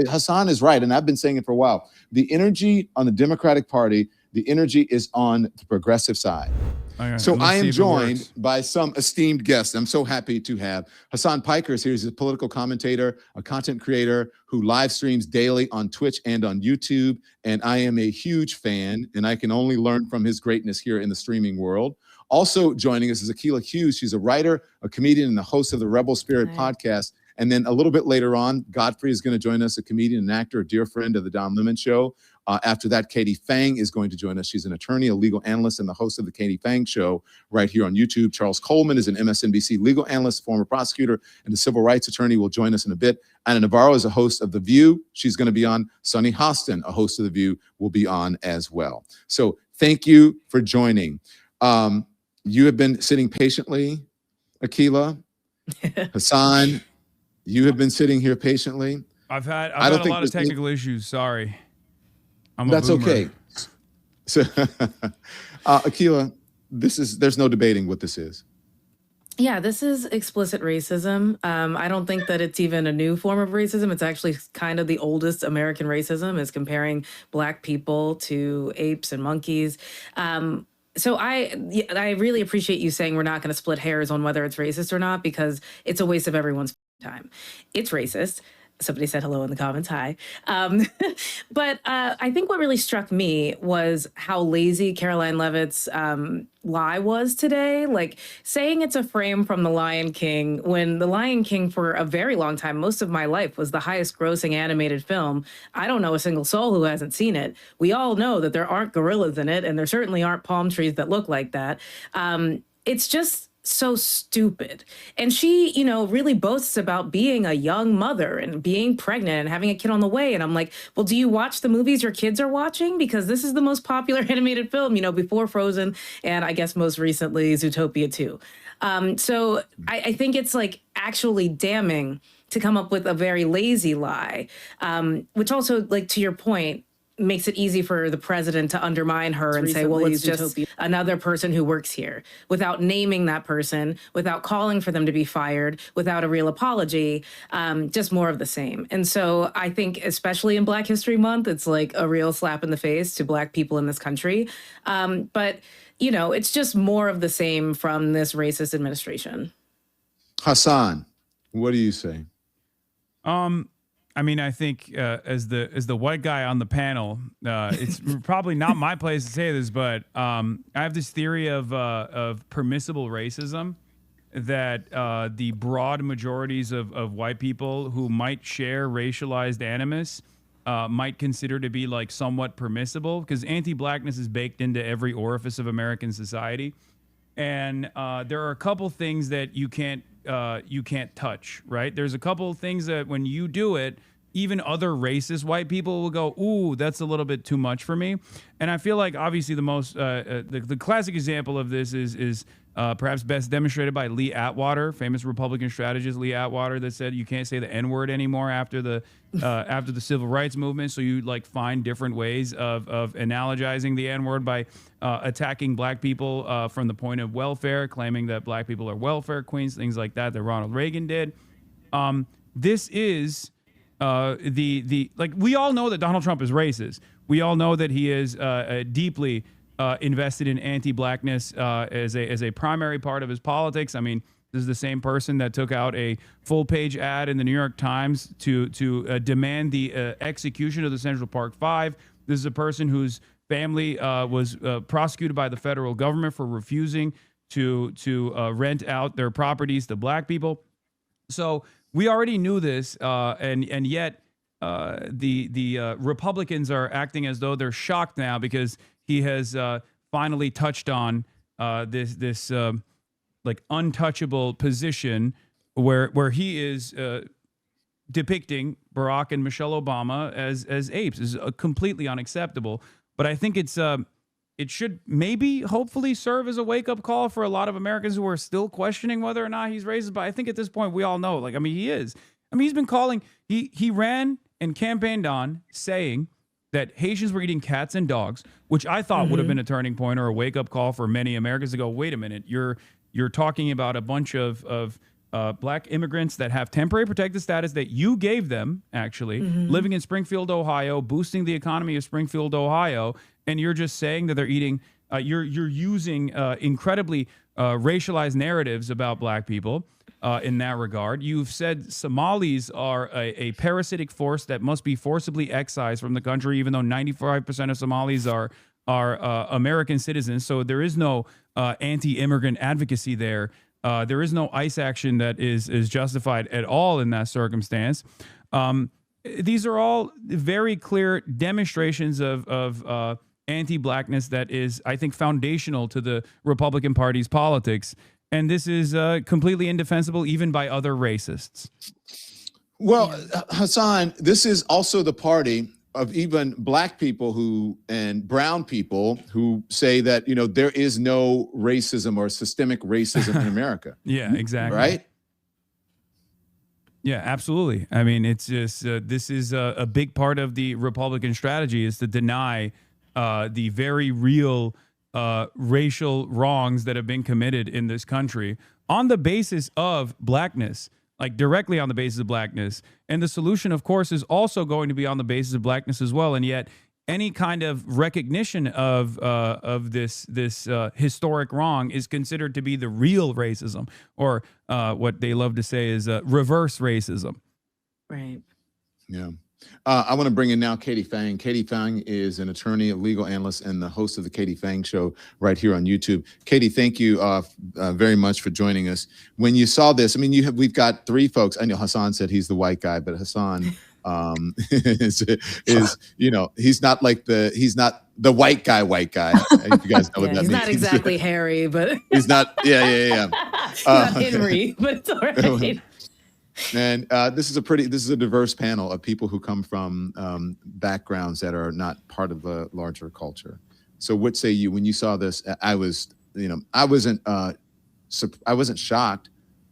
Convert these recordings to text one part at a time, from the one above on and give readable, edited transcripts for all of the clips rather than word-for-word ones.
Hasan is right, and I've been saying it for a while. The energy on the Democratic Party, the energy is on the progressive side. Okay, so I am joined by some esteemed guests. I'm so happy to have Hasan Piker is here. He's a political commentator, a content creator who live streams daily on Twitch and on YouTube. And I am a huge fan, and I can only learn from his greatness here in the streaming world. Also joining us is Akilah Hughes. She's a writer, a comedian, and the host of the Rebel Spirit podcast. And then a little bit later on, Godfrey is going to join us, a comedian and actor, a dear friend of the Don Lemon Show. After that, Katie Fang is going to join us. She's an attorney, a legal analyst, and the host of the Katie Fang Show right here on YouTube. Charles Coleman is an MSNBC legal analyst, former prosecutor, and a civil rights attorney, will join us in a bit. Anna Navarro is a host of The View. She's going to be on. Sunny Hostin, a host of The View, will be on as well. So thank you for joining. You have been sitting patiently, Akilah. Hasan, you have been sitting here patiently. I've had a lot of technical issues. Sorry. That's okay. So, Akilah, there's no debating what this is. Yeah, this is explicit racism. I don't think that it's even a new form of racism. It's actually kind of the oldest American racism, is comparing Black people to apes and monkeys. So I really appreciate you saying we're not going to split hairs on whether it's racist or not, because it's a waste of everyone's time. It's racist. Somebody said hello in the comments. Hi. But I think what really struck me was how lazy Caroline Leavitt's lie was today. Like, saying it's a frame from The Lion King, when The Lion King for a very long time, most of my life, was the highest grossing animated film. I don't know a single soul who hasn't seen it. We all know that there aren't gorillas in it, and there certainly aren't palm trees that look like that. It's just so stupid. And she, really boasts about being a young mother and being pregnant and having a kid on the way. And I'm like, well, do you watch the movies your kids are watching? Because this is the most popular animated film, before Frozen, and I guess most recently Zootopia 2. So I think it's like actually damning to come up with a very lazy lie, which also, like, to your point, makes it easy for the president to undermine her and say, well, it's just another person who works here, without naming that person, without calling for them to be fired, without a real apology, just more of the same. And so I think, especially in Black History Month, it's like a real slap in the face to Black people in this country. But, it's just more of the same from this racist administration. Hasan, what do you say? I mean, I think as the white guy on the panel, it's probably not my place to say this, but I have this theory of permissible racism, that the broad majorities of white people who might share racialized animus might consider to be like somewhat permissible, because anti-Blackness is baked into every orifice of American society, and there are a couple things that you can't touch, right? There's a couple of things that when you do it, even other racist white people will go, ooh, that's a little bit too much for me. And I feel like obviously the most, the classic example of this is perhaps best demonstrated by Lee Atwater, famous Republican strategist Lee Atwater, that said you can't say the N-word anymore after the civil rights movement. So you like find different ways of analogizing the N-word by attacking Black people from the point of welfare, claiming that Black people are welfare queens, things like that Ronald Reagan did. This is like, we all know that Donald Trump is racist. We all know that he is deeply invested in anti-Blackness as a primary part of his politics. I mean, this is the same person that took out a full-page ad in the New York Times to demand the execution of the Central Park Five. This is a person whose family was prosecuted by the federal government for refusing to rent out their properties to Black people. So we already knew this, and yet the Republicans are acting as though they're shocked now because he has finally touched on this like untouchable position where he is depicting Barack and Michelle Obama as apes. Is completely unacceptable. But I think it should maybe hopefully serve as a wake-up call for a lot of Americans who are still questioning whether or not he's racist. But I think at this point we all know, like, I mean, he is. I mean, he's been calling, he ran and campaigned on saying that Haitians were eating cats and dogs, which I thought would have been a turning point or a wake-up call for many Americans to go, wait a minute, you're talking about a bunch of black immigrants that have temporary protected status that you gave them, actually, living in Springfield, Ohio, boosting the economy of Springfield, Ohio, and you're just saying that they're eating, you're using incredibly racialized narratives about black people in that regard. You've said Somalis are a parasitic force that must be forcibly excised from the country, even though 95% of Somalis are American citizens. So there is no anti-immigrant advocacy there. There is no ICE action that is justified at all in that circumstance. These are all very clear demonstrations of anti-blackness that is, I think, foundational to the Republican Party's politics. And this is completely indefensible even by other racists. Well, Hasan, this is also the party of even black people and brown people who say that, you know, there is no racism or systemic racism in America. Yeah, exactly. Right? Yeah, absolutely. I mean, it's just this is a big part of the Republican strategy is to deny the very real racial wrongs that have been committed in this country on the basis of blackness, like directly on the basis of blackness. And the solution, of course, is also going to be on the basis of blackness as well. And yet any kind of recognition of this historic wrong is considered to be the real racism, or what they love to say is reverse racism. Right. Yeah. I want to bring in now Katie Fang. Katie Fang is an attorney, a legal analyst, and the host of the Katie Fang Show right here on YouTube. Katie, thank you very much for joining us. When you saw this, I mean, we've got three folks. I know Hasan said he's the white guy, but Hasan is you know, he's not the white guy. If you guys know what that means. He's not exactly Harry, but he's not. Yeah. He's not Henry, but it's all right. And this is a diverse panel of people who come from backgrounds that are not part of a larger culture. So what say you, when you saw this? I wasn't shocked.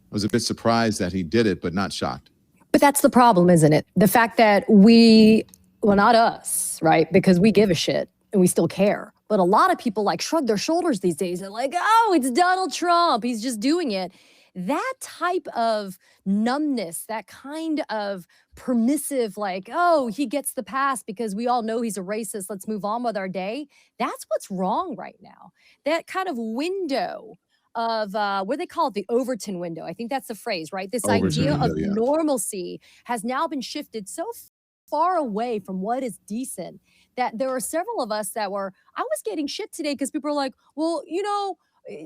I was a bit surprised that he did it, but not shocked. But that's the problem, isn't it? The fact that not us, right? Because we give a shit and we still care. But a lot of people like shrug their shoulders these days. They're like, oh, it's Donald Trump. He's just doing it. That type of numbness, that kind of permissive, like, oh, he gets the pass because we all know he's a racist, let's move on with our day. That's what's wrong right now. That kind of window of what they call it, the Overton window. I think that's the phrase, right? This idea of normalcy has now been shifted so far away from what is decent that there are several of us that I was getting shit today because people are like, well, you know,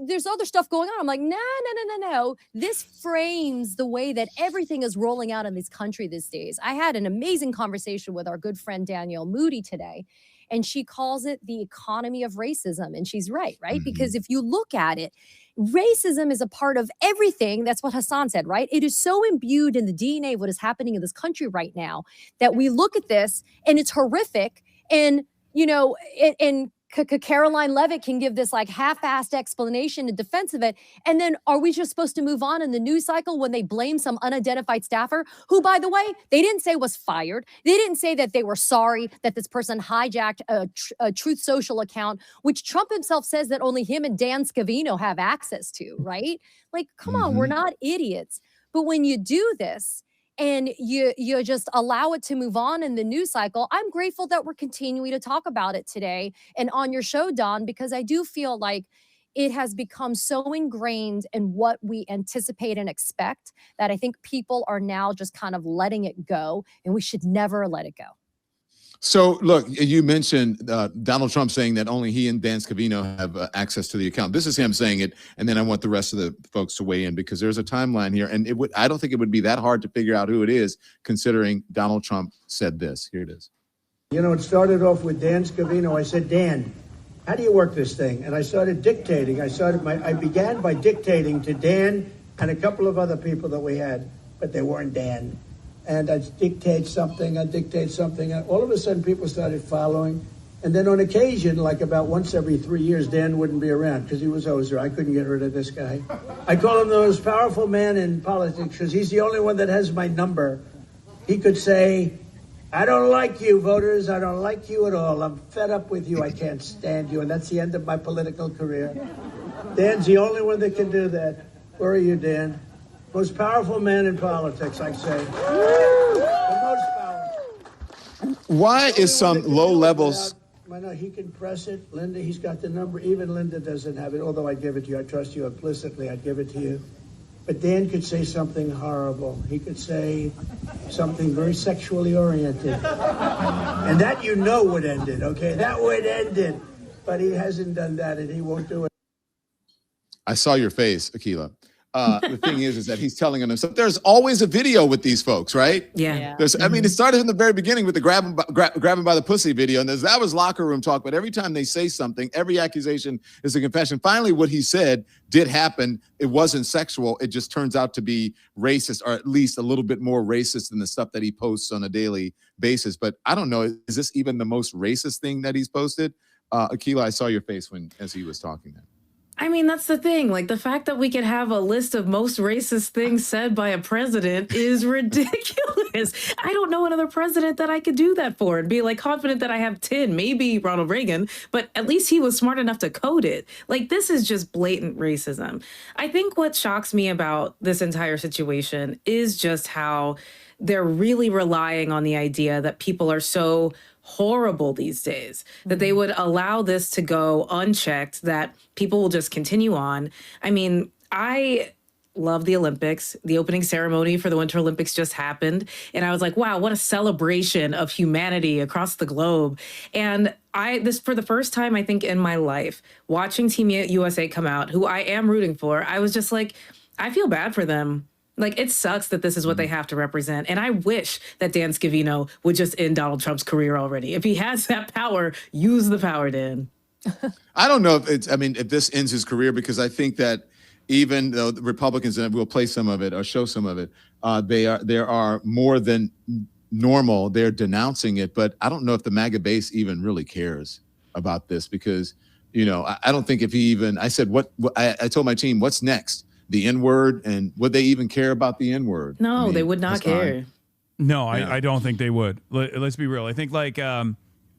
there's other stuff going on. I'm like, no. This frames the way that everything is rolling out in this country these days. I had an amazing conversation with our good friend Danielle Moody today, and she calls it the economy of racism. And she's right? Mm-hmm. Because if you look at it, racism is a part of everything. That's what Hasan said, right? It is so imbued in the DNA of what is happening in this country right now that we look at this and it's horrific. And, you know, Caroline Levitt can give this like half-assed explanation in defense of it. And then are we just supposed to move on in the news cycle when they blame some unidentified staffer who, by the way, they didn't say was fired. They didn't say that they were sorry that this person hijacked a Truth Social account, which Trump himself says that only him and Dan Scavino have access to, right? Like, come on, we're not idiots. But when you do this, and you just allow it to move on in the news cycle, I'm grateful that we're continuing to talk about it today and on your show, Don, because I do feel like it has become so ingrained in what we anticipate and expect that I think people are now just kind of letting it go, and we should never let it go. So, look, you mentioned Donald Trump saying that only he and Dan Scavino have access to the account. This is him saying it, and then I want the rest of the folks to weigh in because there's a timeline here, and I don't think it would be that hard to figure out who it is, considering Donald Trump said this. Here it is. You know, it started off with Dan Scavino. I said, Dan, how do you work this thing? And I started dictating. I began by dictating to Dan and a couple of other people that we had, but they weren't Dan. And I'd dictate something, and all of a sudden people started following. And then on occasion, like about once every 3 years, Dan wouldn't be around because he was Ozer. I couldn't get rid of this guy. I call him the most powerful man in politics because he's the only one that has my number. He could say, I don't like you, voters. I don't like you at all. I'm fed up with you. I can't stand you. And that's the end of my political career. Dan's the only one that can do that. Where are you, Dan? Most powerful man in politics, I say. The most powerful. Why is some low levels? I know he can press it. Linda, he's got the number. Even Linda doesn't have it, although I'd give it to you. I trust you implicitly. I'd give it to you. But Dan could say something horrible. He could say something very sexually oriented. And that would end it, okay? That would end it. But he hasn't done that, and he won't do it. I saw your face, Akilah. The thing is that he's telling them. So there's always a video with these folks, right? Yeah. I mean, it started in the very beginning with the grab him by the pussy video, and that was locker room talk. But every time they say something, every accusation is a confession. Finally, what he said did happen. It wasn't sexual. It just turns out to be racist, or at least a little bit more racist than the stuff that he posts on a daily basis. But I don't know. Is this even the most racist thing that he's posted? Akilah, I saw your face as he was talking there. I mean, that's the thing. Like, the fact that we could have a list of most racist things said by a president is ridiculous. I don't know another president that I could do that for and be like confident that I have 10, maybe Ronald Reagan, but at least he was smart enough to code it. Like, this is just blatant racism. I think what shocks me about this entire situation is just how they're really relying on the idea that people are so horrible these days, that they would allow this to go unchecked, that people will just continue on. I mean, I love the Olympics. The opening ceremony for the Winter Olympics just happened. And I was like, wow, what a celebration of humanity across the globe. And this for the first time, I think, in my life, watching Team USA come out, who I am rooting for, I was just like, I feel bad for them. Like, it sucks that this is what they have to represent. And I wish that Dan Scavino would just end Donald Trump's career already. If he has that power, use the power, Dan. I don't know if this ends his career, because I think that even though the Republicans, and we'll play some of it or show some of it, there are more than normal. They're denouncing it, but I don't know if the MAGA base even really cares about this, because, I don't think if he even, I said, I told my team, what's next? The N-word, and would they even care about the N-word? No, they would not care. No, I don't think they would. Let's be real. I think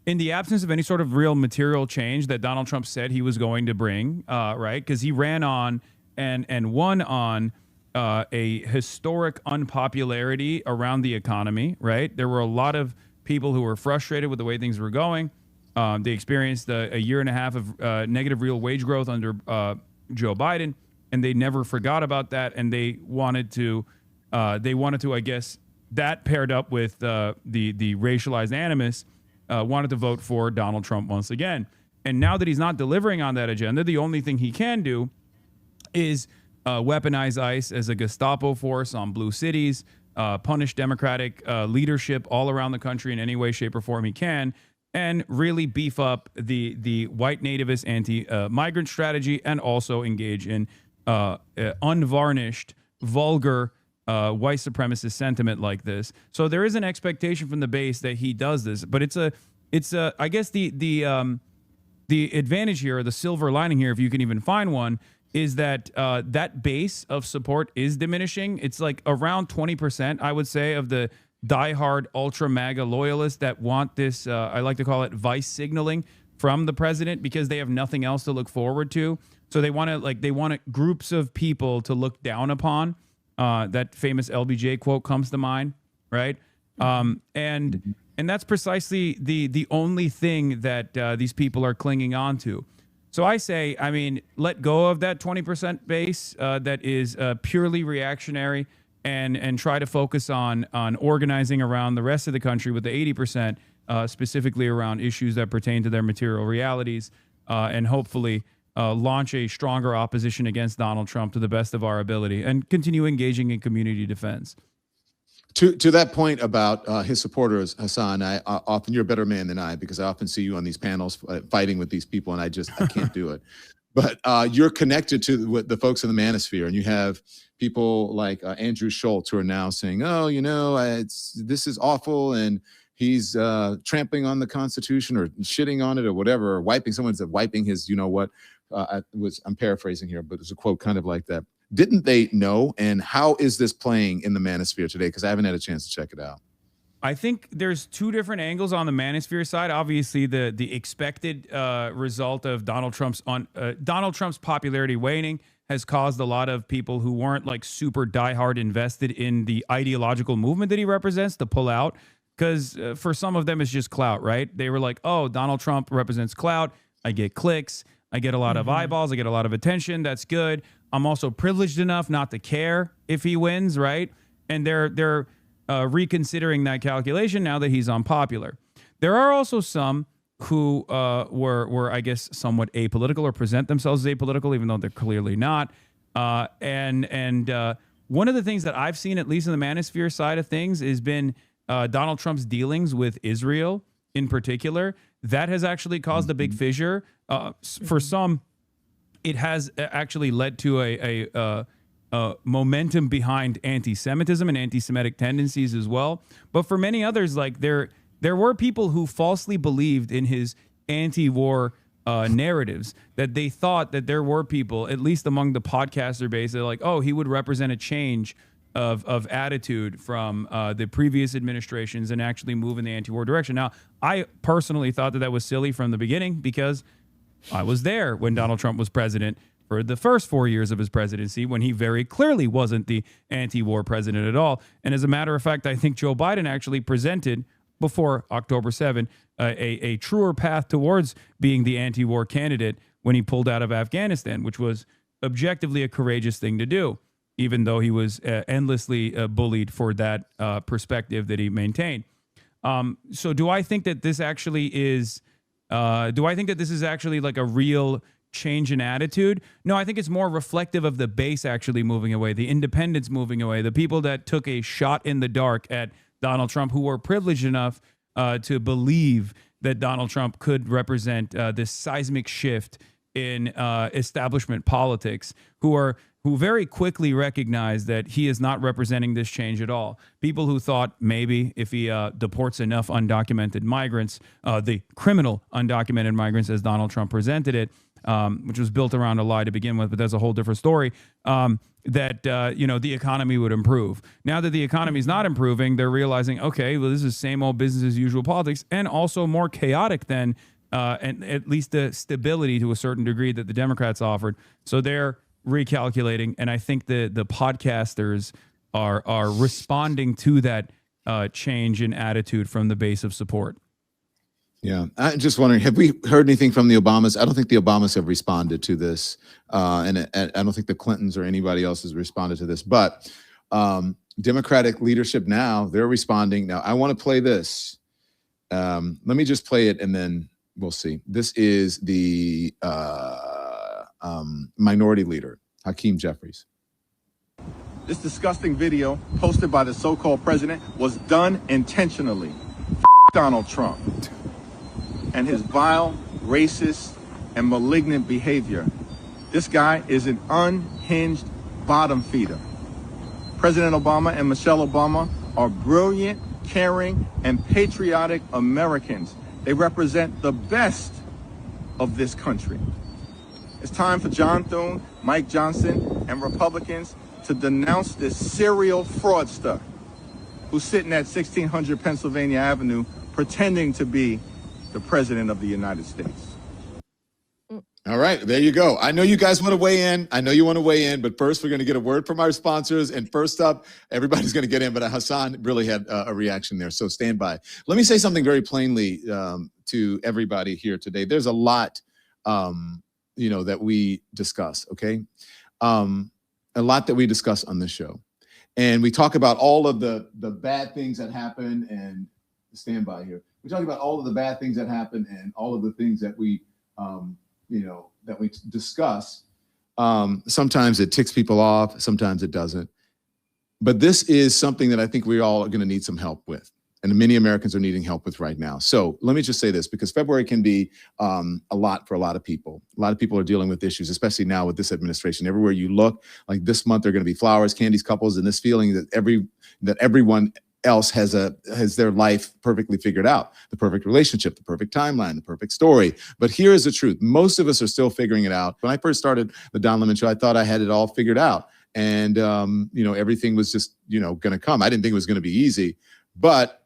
in the absence of any sort of real material change that Donald Trump said he was going to bring, right? Because he ran on and won on a historic unpopularity around the economy, right? There were a lot of people who were frustrated with the way things were going. They experienced a year and a half of negative real wage growth under Joe Biden. And they never forgot about that, and they wanted to, I guess, that paired up with the racialized animus, wanted to vote for Donald Trump once again. And now that he's not delivering on that agenda, the only thing he can do is weaponize ICE as a Gestapo force on blue cities, punish Democratic leadership all around the country in any way, shape, or form he can, and really beef up the white nativist anti-migrant strategy, and also engage in unvarnished, vulgar, white supremacist sentiment like this. So there is an expectation from the base that he does this, but it's I guess the advantage here, or the silver lining here, if you can even find one, is that that base of support is diminishing. It's like around 20%, I would say, of the diehard ultra MAGA loyalists that want this, I like to call it vice signaling from the president, because they have nothing else to look forward to. So they want groups of people to look down upon. That famous LBJ quote comes to mind, right? And that's precisely the only thing that these people are clinging on to. So I say, let go of that 20% base that is purely reactionary, and try to focus on organizing around the rest of the country with the 80%, specifically around issues that pertain to their material realities, and hopefully launch a stronger opposition against Donald Trump to the best of our ability, and continue engaging in community defense. To that point about his supporters, Hasan, often, you're a better man than I, because I often see you on these panels fighting with these people, and I can't do it. But you're connected to the folks in the manosphere, and you have people like Andrew Schultz, who are now saying, this is awful, and he's trampling on the Constitution, or shitting on it, or whatever, or wiping his, I'm paraphrasing here, but it's a quote kind of like that. Didn't they know? And how is this playing in the manosphere today? Because I haven't had a chance to check it out. I think there's two different angles on the manosphere side. Obviously, the expected result of Donald Trump's popularity waning has caused a lot of people who weren't like super diehard invested in the ideological movement that he represents to pull out. Because for some of them, it's just clout, right? They were like, oh, Donald Trump represents clout. I get clicks. I get a lot of eyeballs. I get a lot of attention. That's good. I'm also privileged enough not to care if he wins, right? And they're reconsidering that calculation now that he's unpopular. There are also some who were, I guess, somewhat apolitical or present themselves as apolitical, even though they're clearly not. And one of the things that I've seen, at least in the manosphere side of things, has been Donald Trump's dealings with Israel in particular. That has actually caused a big fissure. For some, it has actually led to a momentum behind anti-Semitism and anti-Semitic tendencies as well. But for many others, like there were people who falsely believed in his anti-war narratives, that they thought that there were people, at least among the podcaster base, that like, oh, he would represent a change of attitude from the previous administrations and actually move in the anti-war direction. Now, I personally thought that that was silly from the beginning because I was there when Donald Trump was president for the first 4 years of his presidency, when he very clearly wasn't the anti-war president at all. And as a matter of fact, I think Joe Biden actually presented before October 7 a truer path towards being the anti-war candidate when he pulled out of Afghanistan, which was objectively a courageous thing to do, even though he was endlessly bullied for that perspective that he maintained. So do I think that this actually is, like a real change in attitude? No, I think it's more reflective of the base actually moving away, the independents moving away, the people that took a shot in the dark at Donald Trump, who were privileged enough to believe that Donald Trump could represent this seismic shift in establishment politics, who very quickly recognized that he is not representing this change at all. People who thought maybe if he deports enough undocumented migrants, the criminal undocumented migrants as Donald Trump presented it, which was built around a lie to begin with, but that's a whole different story, that the economy would improve. Now that the economy is not improving, they're realizing, okay, well, this is same old business as usual politics, and also more chaotic than and at least the stability to a certain degree that the Democrats offered. So they're recalculating, and I think the podcasters are responding to that change in attitude from the base of support. Yeah, I'm just wondering, have we heard anything from the Obamas? I don't think the Obamas have responded to this, and I don't think the Clintons or anybody else has responded to this. But Democratic leadership now, they're responding. Now, I want to play this. Let me just play it, and then we'll see. This is the minority leader, Hakeem Jeffries. This disgusting video posted by the so-called president was done intentionally. Donald Trump and his vile, racist, and malignant behavior. This guy is an unhinged bottom feeder. President Obama and Michelle Obama are brilliant, caring, and patriotic Americans. They represent the best of this country. It's time for John Thune, Mike Johnson, and Republicans to denounce this serial fraudster who's sitting at 1600 Pennsylvania Avenue pretending to be the president of the United States. All right, there you go. I know you guys want to weigh in. But first we're going to get a word from our sponsors. And first up, everybody's going to get in, but Hasan really had a reaction there. So stand by. Let me say something very plainly to everybody here today. There's a lot, that we discuss, okay? A lot that we discuss on this show. And we talk about all of the bad things that happen, and stand by here. We talk about all of the bad things that happen and all of the things that we, that we discuss. Sometimes it ticks people off, sometimes it doesn't. But this is something that I think we all are going to need some help with, and many Americans are needing help with right now. So let me just say this, because February can be a lot for a lot of people. A lot of people are dealing with issues, especially now with this administration. Everywhere you look, like this month, they're going to be flowers, candies, couples, and this feeling that everyone else has their life perfectly figured out, the perfect relationship, the perfect timeline, the perfect story. But here is the truth. Most of us are still figuring it out. When I first started the Don Lemon Show, I thought I had it all figured out. And, everything was just, going to come. I didn't think it was going to be easy, but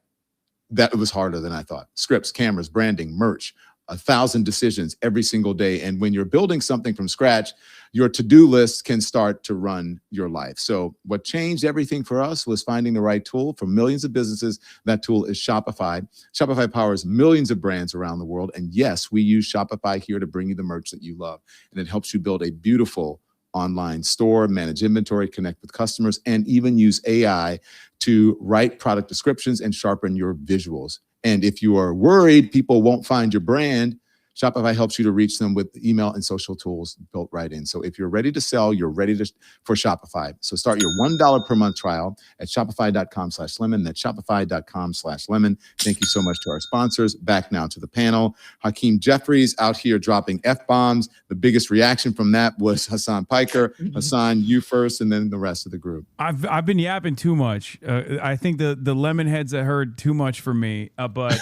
that it was harder than I thought. Scripts, cameras, branding, merch, 1,000 decisions every single day. And when you're building something from scratch, your to-do list can start to run your life. So what changed everything for us was finding the right tool for millions of businesses. That tool is Shopify. Shopify powers millions of brands around the world. And yes, we use Shopify here to bring you the merch that you love. And it helps you build a beautiful online store, manage inventory, connect with customers, and even use AI to write product descriptions and sharpen your visuals. And if you are worried people won't find your brand, Shopify helps you to reach them with email and social tools built right in. So if you're ready to sell, you're ready for Shopify. So start your $1 per month trial at shopify.com/lemon. That's shopify.com/lemon. Thank you so much to our sponsors. Back now to the panel. Hakeem Jeffries out here dropping F-bombs. The biggest reaction from that was Hasan Piker. Hasan, you first, and then the rest of the group. I've been yapping too much. I think the lemon heads have heard too much from me. But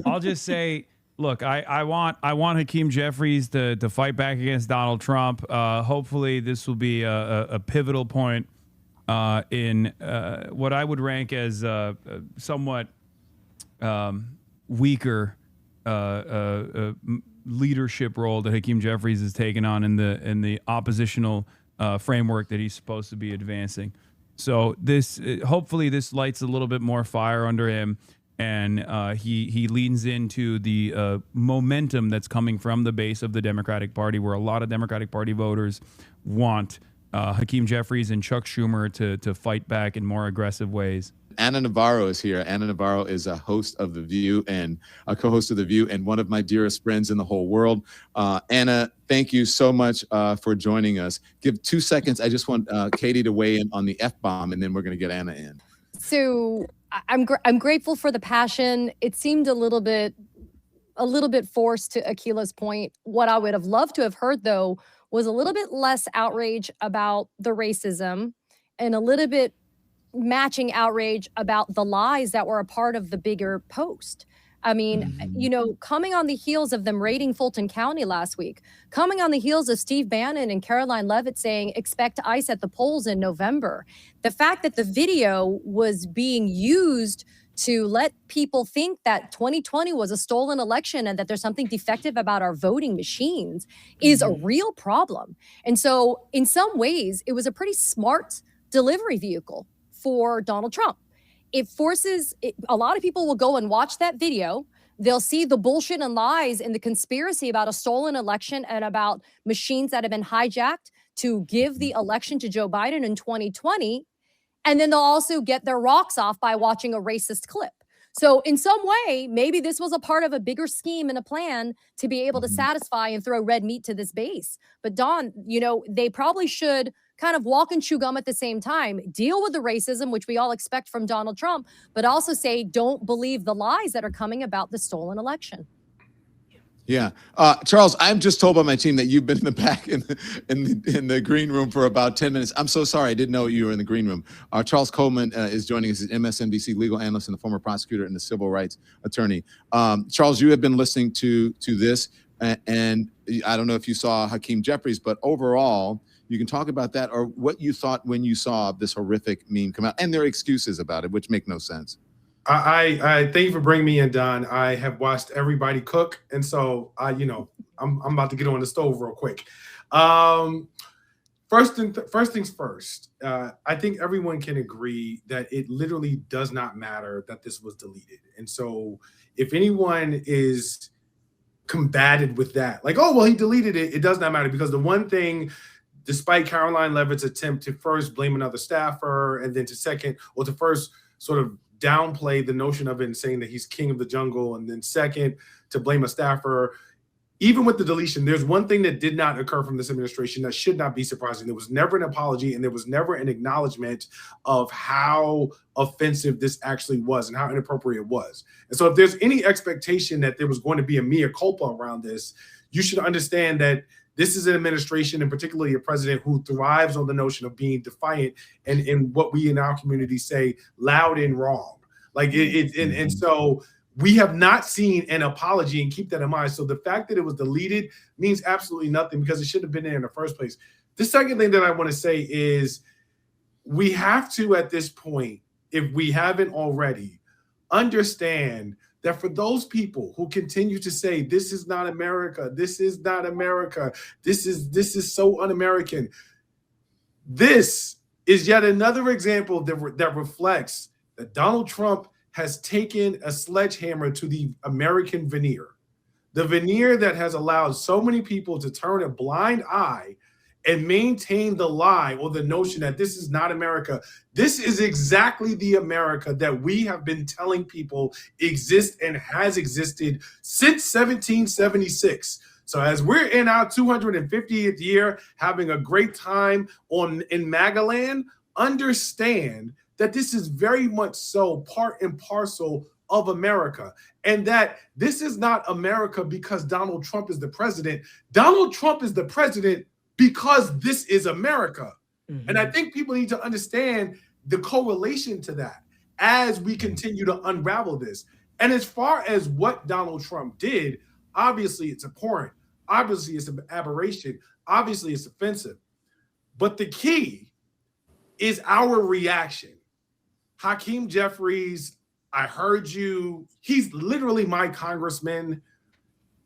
I'll just say, look, I want Hakeem Jeffries to fight back against Donald Trump. Hopefully, this will be a pivotal point in what I would rank as somewhat weaker leadership role that Hakeem Jeffries has taken on in the oppositional framework that he's supposed to be advancing. So this hopefully this lights a little bit more fire under him. And he leans into the momentum that's coming from the base of the Democratic Party, where a lot of Democratic Party voters want Hakeem Jeffries and Chuck Schumer to fight back in more aggressive ways. Ana Navarro is here. Ana Navarro is a host of The View and a co-host of The View and one of my dearest friends in the whole world. Ana, thank you so much for joining us. Give 2 seconds. I just want Katie to weigh in on the F-bomb, and then we're going to get Ana in. So I'm grateful for the passion. It seemed a little bit forced, to Akila's point. What I would have loved to have heard, though, was a little bit less outrage about the racism and a little bit matching outrage about the lies that were a part of the bigger post. I mean, coming on the heels of them raiding Fulton County last week, coming on the heels of Steve Bannon and Caroline Leavitt saying, expect ICE at the polls in November. The fact that the video was being used to let people think that 2020 was a stolen election and that there's something defective about our voting machines is a real problem. And so in some ways, it was a pretty smart delivery vehicle for Donald Trump. It forces a lot of people will go and watch that video. They'll see the bullshit and lies and the conspiracy about a stolen election and about machines that have been hijacked to give the election to Joe Biden in 2020. And then they'll also get their rocks off by watching a racist clip. So in some way, maybe this was a part of a bigger scheme and a plan to be able to satisfy and throw red meat to this base. But Don, they probably should kind of walk and chew gum at the same time, deal with the racism, which we all expect from Donald Trump, but also say, don't believe the lies that are coming about the stolen election. Yeah. Charles, I'm just told by my team that you've been in the back in the green room for about 10 minutes. I'm so sorry. I didn't know you were in the green room. Charles Coleman is joining us as MSNBC legal analyst and a former prosecutor and a civil rights attorney. Charles, you have been listening to this, and I don't know if you saw Hakeem Jeffries, but overall, you can talk about that or what you thought when you saw this horrific meme come out and their excuses about it, which make no sense. I thank you for bringing me in, Don. I have watched everybody cook, and so I'm about to get on the stove real quick. First things first. I think everyone can agree that it literally does not matter that this was deleted, and so if anyone is combated with that, like, oh well, he deleted it, it does not matter, because the one thing, despite Caroline Leavitt's attempt to first blame another staffer and then to first sort of downplay the notion of it and saying that he's king of the jungle, and then second to blame a staffer, even with the deletion, there's one thing that did not occur from this administration that should not be surprising. There was never an apology, and there was never an acknowledgement of how offensive this actually was and how inappropriate it was. And so if there's any expectation that there was going to be a mea culpa around this, you should understand that this is an administration, and particularly a president, who thrives on the notion of being defiant and what we in our community say, loud and wrong. Like and so we have not seen an apology, and keep that in mind. So the fact that it was deleted means absolutely nothing, because it shouldn't have been there in the first place. The second thing that I want to say is we have to, at this point, if we haven't already, understand that for those people who continue to say, this is not America, this is not America, this is so un-American, this is yet another example that reflects that Donald Trump has taken a sledgehammer to the American veneer. The veneer that has allowed so many people to turn a blind eye and maintain the lie or the notion that this is not America. This is exactly the America that we have been telling people exists and has existed since 1776. So as we're in our 250th year, having a great time in MAGA land, understand that this is very much so part and parcel of America, and that this is not America because Donald Trump is the president. Donald Trump is the president because this is America. Mm-hmm. And I think people need to understand the correlation to that as we continue to unravel this. And as far as what Donald Trump did, obviously it's abhorrent. Obviously it's an aberration. Obviously it's offensive. But the key is our reaction. Hakeem Jeffries, I heard you. He's literally my congressman.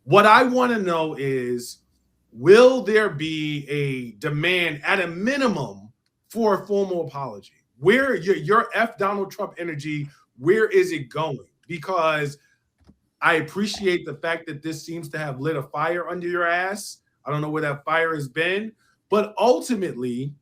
What I want to know is, will there be a demand at a minimum for a formal apology? Where your F Donald Trump energy, where is it going? Because I appreciate the fact that this seems to have lit a fire under your ass. I don't know where that fire has been, but ultimately,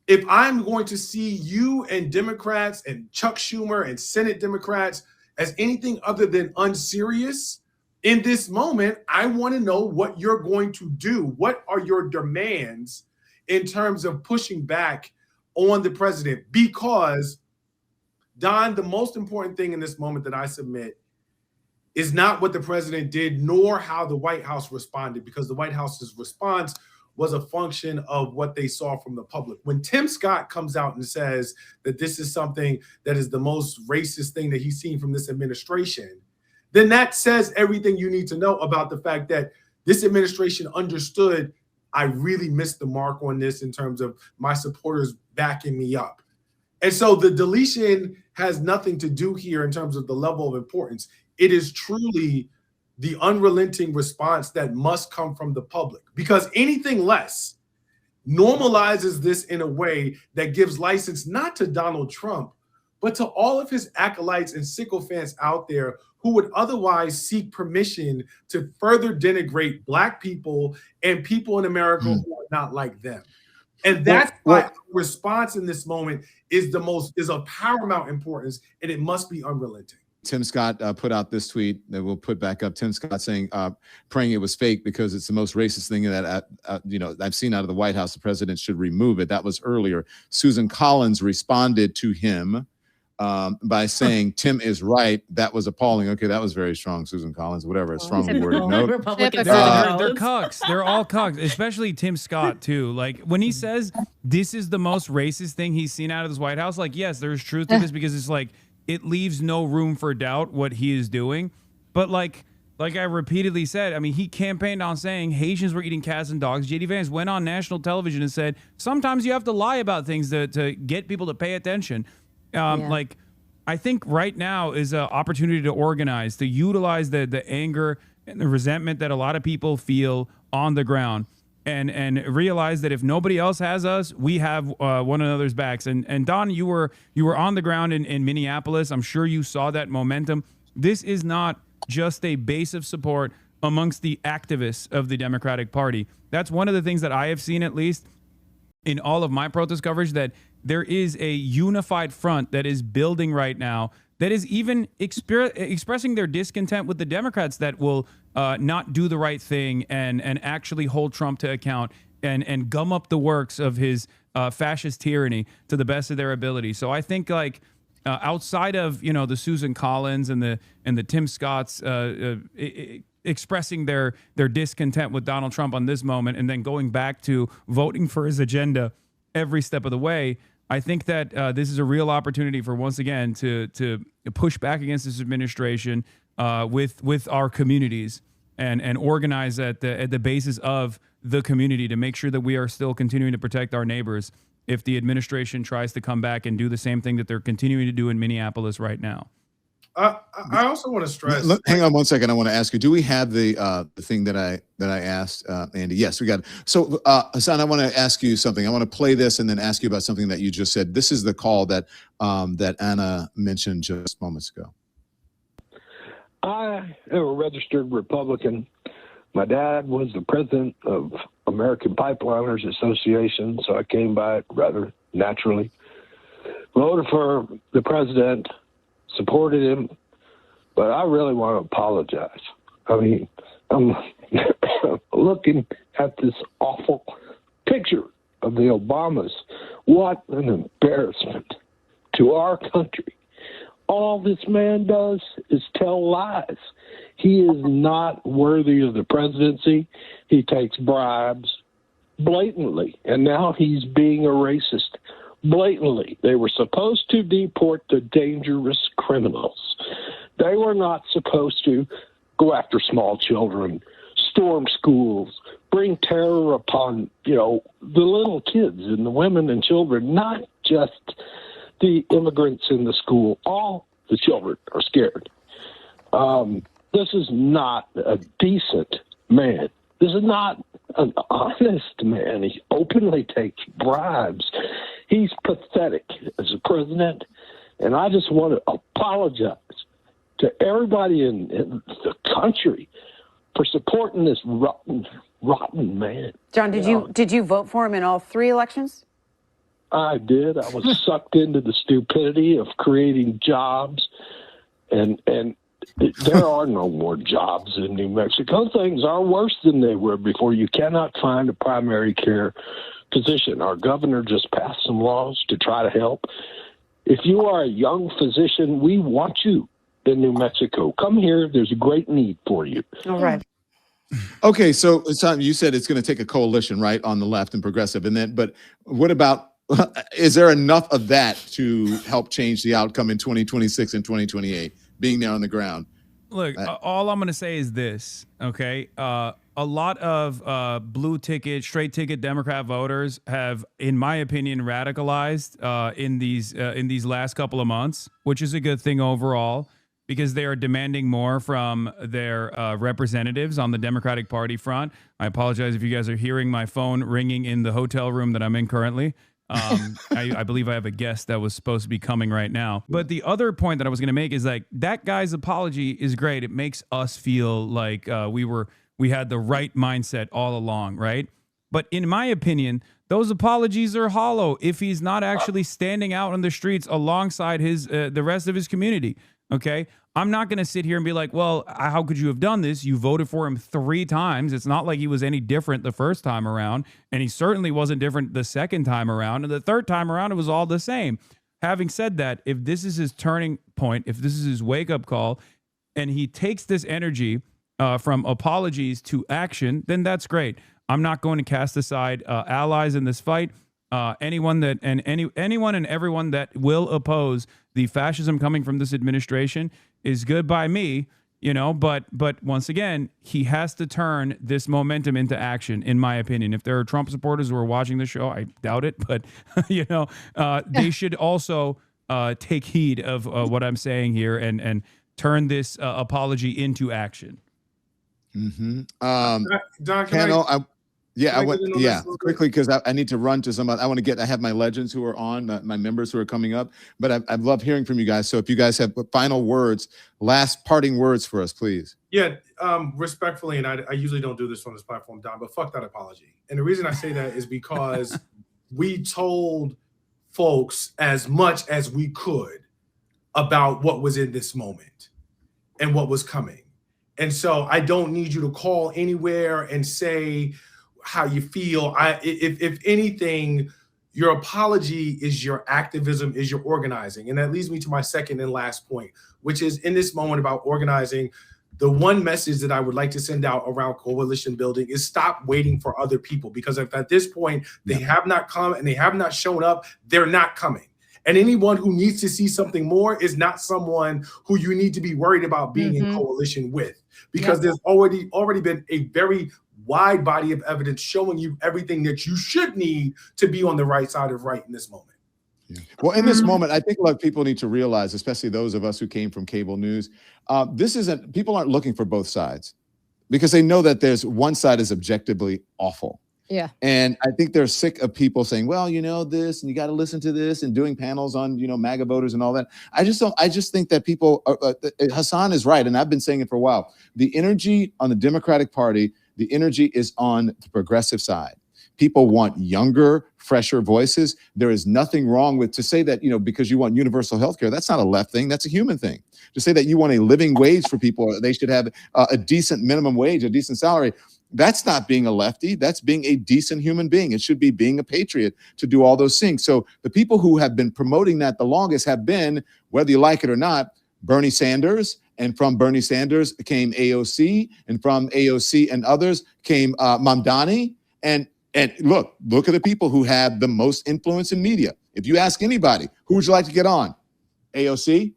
if I'm going to see you and Democrats and Chuck Schumer and Senate Democrats as anything other than unserious in this moment, I want to know what you're going to do. What are your demands in terms of pushing back on the president? Because, Don, the most important thing in this moment that I submit is not what the president did, nor how the White House responded, because the White House's response was a function of what they saw from the public. When Tim Scott comes out and says that this is something that is the most racist thing that he's seen from this administration, then that says everything you need to know about the fact that this administration understood I really missed the mark on this in terms of my supporters backing me up. And so the deletion has nothing to do here in terms of the level of importance. It is truly the unrelenting response that must come from the public, because anything less normalizes this in a way that gives license not to Donald Trump, but to all of his acolytes and sycophants out there who would otherwise seek permission to further denigrate Black people and people in America who are not like them. And that's why response in this moment is of paramount importance, and it must be unrelenting. Tim Scott put out this tweet that we'll put back up. Tim Scott saying, praying it was fake because it's the most racist thing that I've seen out of the White House. The president should remove it. That was earlier. Susan Collins responded to him by saying, Tim is right. That was appalling. Okay, that was very strong, Susan Collins, whatever, a strongly worded note. They're cucks. They're all cucks, especially Tim Scott, too. Like, when he says this is the most racist thing he's seen out of this White House, like, yes, there's truth to this, because it's like, it leaves no room for doubt what he is doing. But like I repeatedly said, I mean, he campaigned on saying Haitians were eating cats and dogs. J.D. Vance went on national television and said, sometimes you have to lie about things to get people to pay attention. Like, I think right now is an opportunity to organize, to utilize the anger and the resentment that a lot of people feel on the ground. And realize that if nobody else has us, we have one another's backs. And Don, you were on the ground in Minneapolis. I'm sure you saw that momentum. This is not just a base of support amongst the activists of the Democratic Party. That's one of the things that I have seen, at least in all of my protest coverage, that there is a unified front that is building right now, that is even expressing their discontent with the Democrats that will not do the right thing and actually hold Trump to account and gum up the works of his fascist tyranny to the best of their ability. So I think, like, outside of the Susan Collins and the Tim Scotts expressing their discontent with Donald Trump on this moment, and then going back to voting for his agenda every step of the way, I think that this is a real opportunity for, once again, to push back against this administration with our communities and organize at the basis of the community to make sure that we are still continuing to protect our neighbors if the administration tries to come back and do the same thing that they're continuing to do in Minneapolis right now. I also want to stress. Hang on one second. I want to ask you: do we have the thing that I asked Andy? Yes, we got it. So Hasan, I want to ask you something. I want to play this and then ask you about something that you just said. This is the call that that Anna mentioned just moments ago. I am a registered Republican. My dad was the president of American Pipeliners Association, so I came by it rather naturally. Voted for the president, supported him, but I really want to apologize. I mean, I'm looking at this awful picture of the Obamas. What an embarrassment to our country. All this man does is tell lies. He is not worthy of the presidency. He takes bribes blatantly, and now he's being a racist blatantly. They were supposed to deport the dangerous criminals. They were not supposed to go after small children, storm schools, bring terror upon, the little kids and the women and children, not just the immigrants in the school. All the children are scared. This is not a decent man. This is not an honest man. He openly takes bribes. He's pathetic as a president, and I just want to apologize to everybody in the country for supporting this rotten man. John, did you vote for him in all 3 elections? I did. I was sucked into the stupidity of creating jobs, and there are no more jobs in New Mexico. Things are worse than they were before. You cannot find a primary care physician. Our governor just passed some laws to try to help. If you are a young physician, we want you in New Mexico. Come here. There's a great need for you. All right. Okay, so Hasan, you said it's going to take a coalition, right, on the left and progressive, and then, but what about? Is there enough of that to help change the outcome in 2026 and 2028? Being there on the ground. Look, all I'm going to say is this, okay? A lot of blue ticket, straight ticket Democrat voters have, in my opinion, radicalized in these last couple of months, which is a good thing overall, because they are demanding more from their representatives on the Democratic Party front. I apologize if you guys are hearing my phone ringing in the hotel room that I'm in currently. I believe I have a guest that was supposed to be coming right now. But the other point that I was going to make is like that guy's apology is great. It makes us feel like we had the right mindset all along, right? But in my opinion, those apologies are hollow if he's not actually standing out on the streets alongside the rest of his community. Okay, I'm not going to sit here and be like, well, how could you have done this? You voted for him 3 times. It's not like he was any different the first time around, and he certainly wasn't different the second time around, and the third time around, it was all the same. Having said that, if this is his turning point, if this is his wake-up call, and he takes this energy from apologies to action, then that's great. I'm not going to cast aside allies in this fight. Anyone and everyone that will oppose the fascism coming from this administration is good by me, but once again, he has to turn this momentum into action, in my opinion. If there are Trump supporters who are watching the show, I doubt it, but they should also take heed of what I'm saying here and turn this apology into action. Mm-hmm. Don, quickly, because I need to run to some. I have my legends who are on, my members who are coming up, but I love hearing from you guys. So if you guys have final words, last parting words for us, please. Yeah, respectfully, and I usually don't do this on this platform, Don, but fuck that apology. And the reason I say that is because we told folks as much as we could about what was in this moment and what was coming. And so I don't need you to call anywhere and say how you feel. If anything, your apology is your activism, is your organizing. And that leads me to my second and last point, which is in this moment about organizing. The one message that I would like to send out around coalition building is stop waiting for other people, because if at this point they have not come and they have not shown up, they're not coming. And anyone who needs to see something more is not someone who you need to be worried about being in coalition with, because there's already been a very wide body of evidence showing you everything that you should need to be on the right side of right in this moment. Well, in this moment, I think a lot of people need to realize, especially those of us who came from cable news, people aren't looking for both sides because they know that there's one side is objectively awful. Yeah. And I think they're sick of people saying, well, this, and you got to listen to this, and doing panels on, MAGA voters and all that. I just think that people, Hasan is right. And I've been saying it for a while. The energy on the Democratic Party, the energy is on the progressive side. People want younger, fresher voices. There is nothing wrong with to say that, because you want universal health care, that's not a left thing. That's a human thing. To say that you want a living wage for people, they should have a decent minimum wage, a decent salary. That's not being a lefty. That's being a decent human being. It should be being a patriot to do all those things. So the people who have been promoting that the longest have been, whether you like it or not, Bernie Sanders. And from Bernie Sanders came AOC. And from AOC and others came Mamdani. And look at the people who have the most influence in media. If you ask anybody, who would you like to get on? AOC?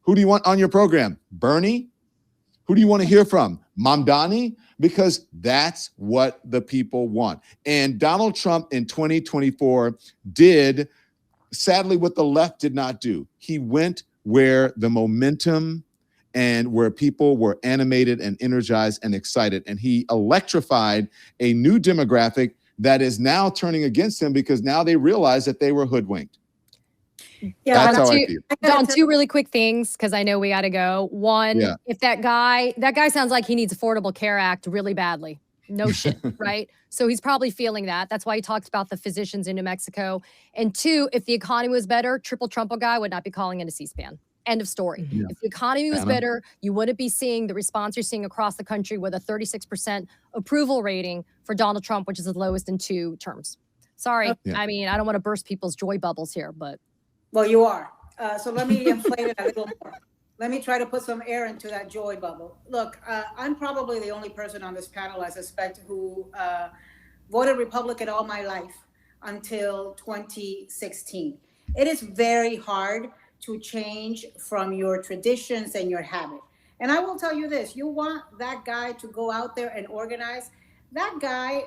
Who do you want on your program? Bernie? Who do you want to hear from? Mamdani? Because that's what the people want. And Donald Trump in 2024 did, sadly, what the left did not do. He went where the momentum and where people were animated and energized and excited. And he electrified a new demographic that is now turning against him because now they realize that they were hoodwinked. Yeah, that's how I feel. Don, two really quick things because I know we got to go. One, if that guy sounds like he needs Affordable Care Act really badly. No shit, right? So he's probably feeling that. That's why he talks about the physicians in New Mexico. And two, if the economy was better, triple Trump guy would not be calling into C-SPAN. End of story. Yeah. If the economy was better, you wouldn't be seeing the response you're seeing across the country with a 36% approval rating for Donald Trump, which is the lowest in 2 terms. Sorry. Yeah. I mean, I don't want to burst people's joy bubbles here, but. Well, you are. So let me inflate it a little more. Let me try to put some air into that joy bubble. Look, I'm probably the only person on this panel, I suspect, who voted Republican all my life until 2016. It is very hard to change from your traditions and your habit. And I will tell you this, you want that guy to go out there and organize. That guy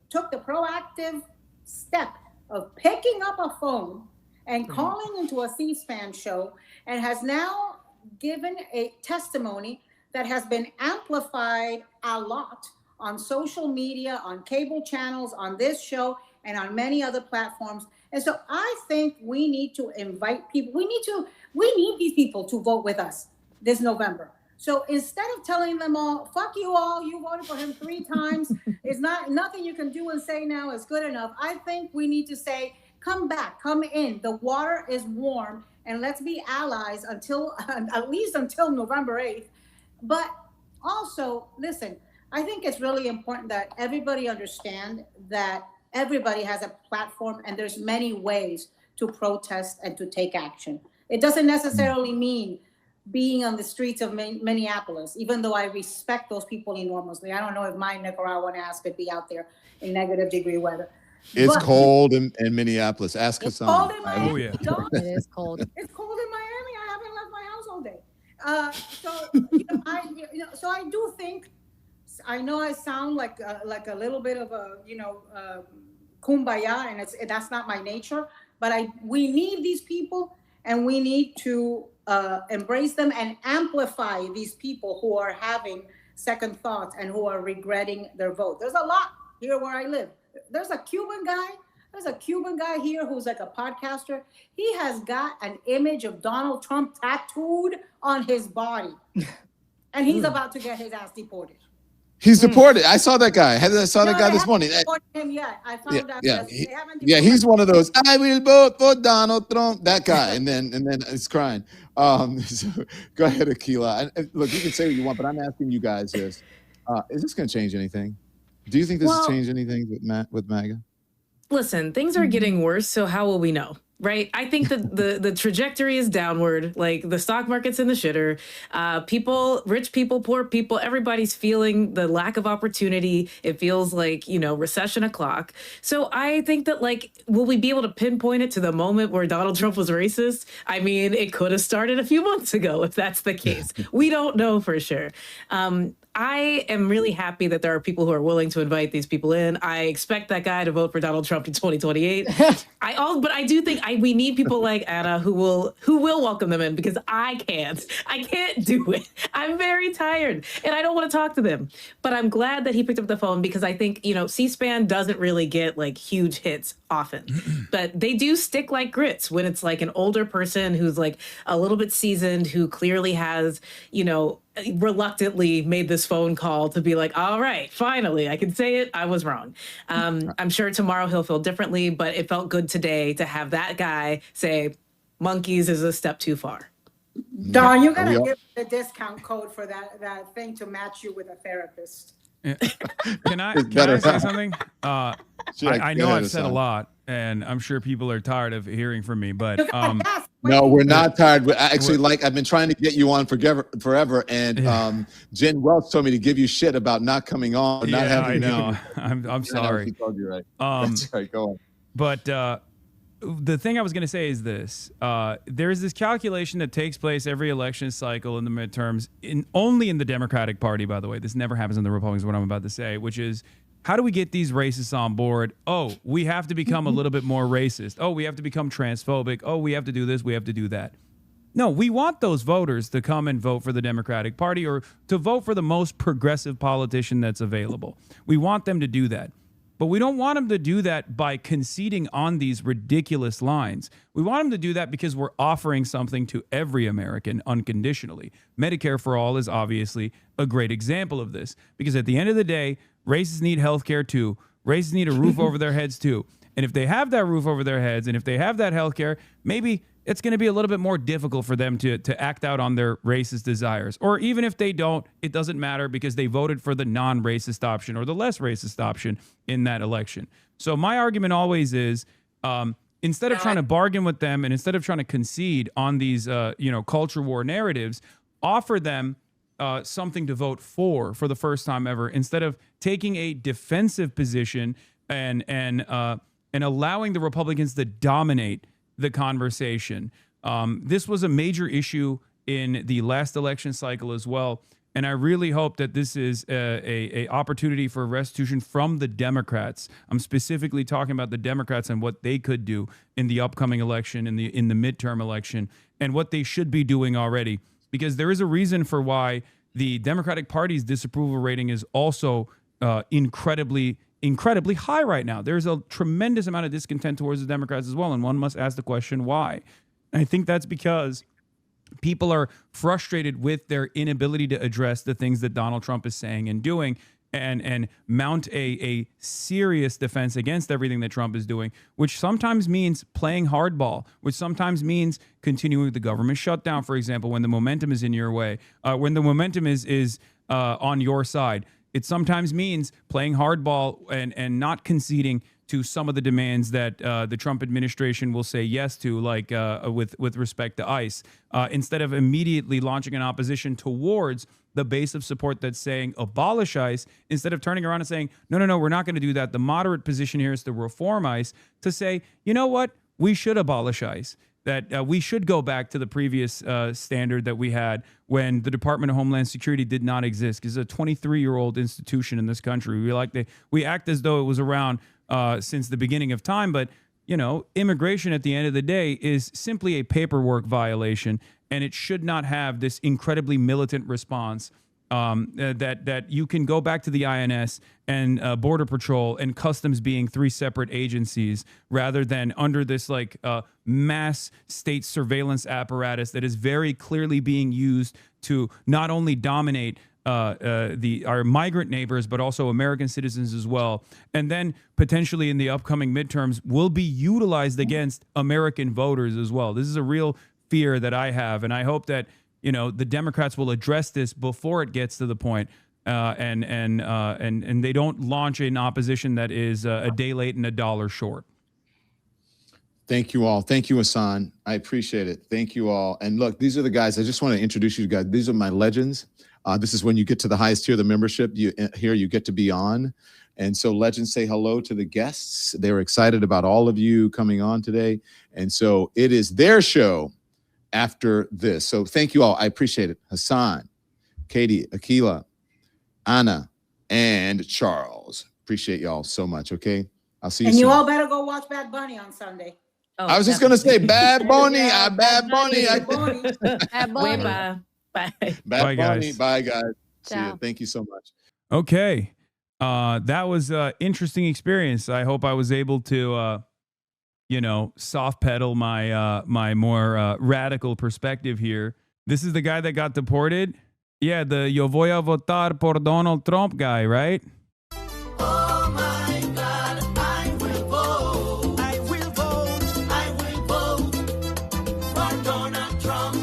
took the proactive step of picking up a phone and calling into a C-SPAN show and has now given a testimony that has been amplified a lot on social media, on cable channels, on this show, and on many other platforms. And so I think we need to invite people. We need these people to vote with us this November. So instead of telling them all, fuck you all, you voted for him 3 times, it's nothing you can do and say now is good enough. I think we need to say, come back, come in. The water is warm, and let's be allies at least until November 8th. But also, listen, I think it's really important that everybody understand that everybody has a platform and there's many ways to protest and to take action. It doesn't necessarily mean being on the streets of Minneapolis, even though I respect those people enormously. I don't know if my Nicaraguan ass could be out there in -degree weather. It's cold in Minneapolis. Ask Hasan. Cold in Miami. Oh, yeah. It is cold. It's cold in Miami. I haven't left my house all day. So I do think, I know I sound like a little bit of a kumbaya, and that's not my nature. But we need these people, and we need to embrace them and amplify these people who are having second thoughts and who are regretting their vote. There's a lot here where I live. There's a Cuban guy here who's like a podcaster. He has got an image of Donald Trump tattooed on his body, and he's about to get his ass deported. He's deported. I saw that guy. I saw that guy this morning. Him yet. I found out. They haven't He's one of those. I will vote for Donald Trump. That guy, and then it's crying. So go ahead, Akila. Look, you can say what you want, but I'm asking you guys this: is this going to change anything? Do you think this has changed anything with MAGA? Listen, things are getting worse, so how will we know? Right? I think that the trajectory is downward. Like the stock market's in the shitter. People, rich people, poor people, everybody's feeling the lack of opportunity. It feels like, recession o'clock. So I think that will we be able to pinpoint it to the moment where Donald Trump was racist? I mean, it could have started a few months ago if that's the case. We don't know for sure. I am really happy that there are people who are willing to invite these people in. I expect that guy to vote for Donald Trump in 2028. But I do think we need people like Anna who will welcome them in, because I can't do it. I'm very tired and I don't want to talk to them. But I'm glad that he picked up the phone, because I think, C-SPAN doesn't really get like huge hits often, but they do stick like grits when it's like an older person who's like a little bit seasoned, who clearly has, reluctantly made this phone call to be like, all right, finally, I can say it. I was wrong. I'm sure tomorrow he'll feel differently, but it felt good today to have that guy say monkeys is a step too far. Don, you gotta give the discount code for that thing to match you with a therapist. Can I say something? I know I've said a lot, and I'm sure people are tired of hearing from me, but no, we're not tired. Actually, I've been trying to get you on forever, and Jen Welch told me to give you shit about not coming on. Not having I know. I'm sorry. She told you right. That's right. Go on. But the thing I was going to say is this. There's this calculation that takes place every election cycle in the midterms, only in the Democratic Party, by the way. This never happens in the Republicans, what I'm about to say, which is, how do we get these racists on board? Oh, we have to become a little bit more racist. Oh, we have to become transphobic. Oh, we have to do this. We have to do that. No, we want those voters to come and vote for the Democratic Party, or to vote for the most progressive politician that's available. We want them to do that. But we don't want them to do that by conceding on these ridiculous lines. We want them to do that because we're offering something to every American unconditionally. Medicare for all is obviously a great example of this, because at the end of the day, racists need health care too. Racists need a roof over their heads too. And if they have that roof over their heads, and if they have that health care, maybe it's going to be a little bit more difficult for them to act out on their racist desires. Or even if they don't, it doesn't matter, because they voted for the non-racist option or the less racist option in that election. So my argument always is, instead of trying to bargain with them, and instead of trying to concede on these culture war narratives, offer them something to vote for the first time ever, instead of taking a defensive position and allowing the Republicans to dominate the conversation. This was a major issue in the last election cycle as well. And I really hope that this is a opportunity for restitution from the Democrats. I'm specifically talking about the Democrats and what they could do in the upcoming election, in the midterm election, and what they should be doing already. Because there is a reason for why the Democratic Party's disapproval rating is also incredibly high right now. There's a tremendous amount of discontent towards the Democrats as well, and one must ask the question why. And I think that's because people are frustrated with their inability to address the things that Donald Trump is saying and doing, and mount a serious defense against everything that Trump is doing, which sometimes means playing hardball, which sometimes means continuing the government shutdown, for example, when the momentum is in your way, when the momentum is on your side. It sometimes means playing hardball and not conceding to some of the demands that the Trump administration will say yes to, like with respect to ICE, instead of immediately launching an opposition towards the base of support that's saying abolish ICE, instead of turning around and saying, no, we're not going to do that. The moderate position here is to reform ICE, to say, you know what, we should abolish ICE. That we should go back to the previous standard that we had when the Department of Homeland Security did not exist. It's a 23-year-old institution in this country. We act as though it was around since the beginning of time, but immigration at the end of the day is simply a paperwork violation, and it should not have this incredibly militant response. That you can go back to the INS and Border Patrol and Customs being three separate agencies, rather than under this mass state surveillance apparatus that is very clearly being used to not only dominate our migrant neighbors, but also American citizens as well. And then potentially in the upcoming midterms will be utilized against American voters as well. This is a real fear that I have, and I hope that the Democrats will address this before it gets to the point, and they don't launch an opposition that is a day late and a dollar short. Thank you all. Thank you, Hasan. I appreciate it. Thank you all. And look, these are the guys. I just want to introduce you guys. These are my legends. This is when you get to the highest tier of the membership. You get to be on. And so legends say hello to the guests. They're excited about all of you coming on today. And so it is their show after this. So thank you all. I appreciate it. Hasan, Katie, Akila, Anna, and Charles. Appreciate y'all so much. Okay, I'll see you And soon. you all better go watch Bad Bunny on Sunday. Oh, I was just gonna say Bad Bunny. Yeah, Bad Bunny. Bad Bunny. Bad Wait, Bunny. bye. Bye. Bad Bye, Bunny. guys. Bye, guys. See Ciao. you. Thank you so much. Okay. That was an interesting experience. I hope I was able to, soft pedal my my more radical perspective here. This is the guy that got deported. Yeah, the yo voy a votar por Donald Trump guy, right? Oh my God, I will vote. I will vote. I will vote for Donald Trump.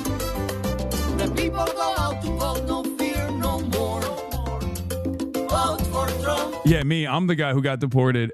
The people go out to vote, no fear, no more. Vote for Trump. Yeah, me. I'm the guy who got deported.